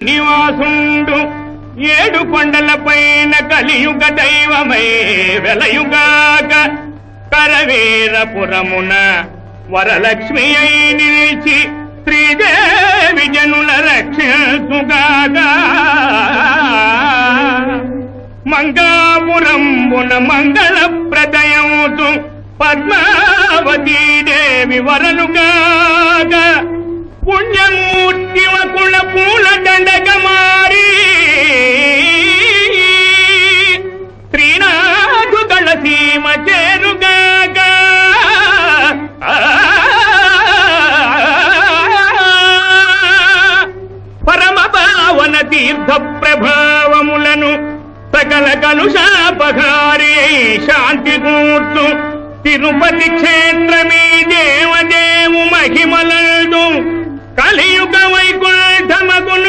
నివాసుండు ఏడు కొండలపైన కలియుగ దైవమై వెలయుగాక కరవీరపురమున వరలక్ష్మి అయి నిలిచి శ్రీదేవి జనుల రక్షించుగాక మంగాపురంబున మంగళ ప్రదయముతు పద్మావతీ దేవి వరలుగాక పుణ్యమూర్తి వకుల పూల దండగ మారి శ్రీనాథుగళ సీమ చేరుగాక పరమ పావన తీర్థ ప్రభావములను సకల కలుషాపహారి శాంతి కూర్చు తిరుపతి క్షేత్రమీ దేవదేవు మహిమలందు కలియుగ వైకుంఠమగును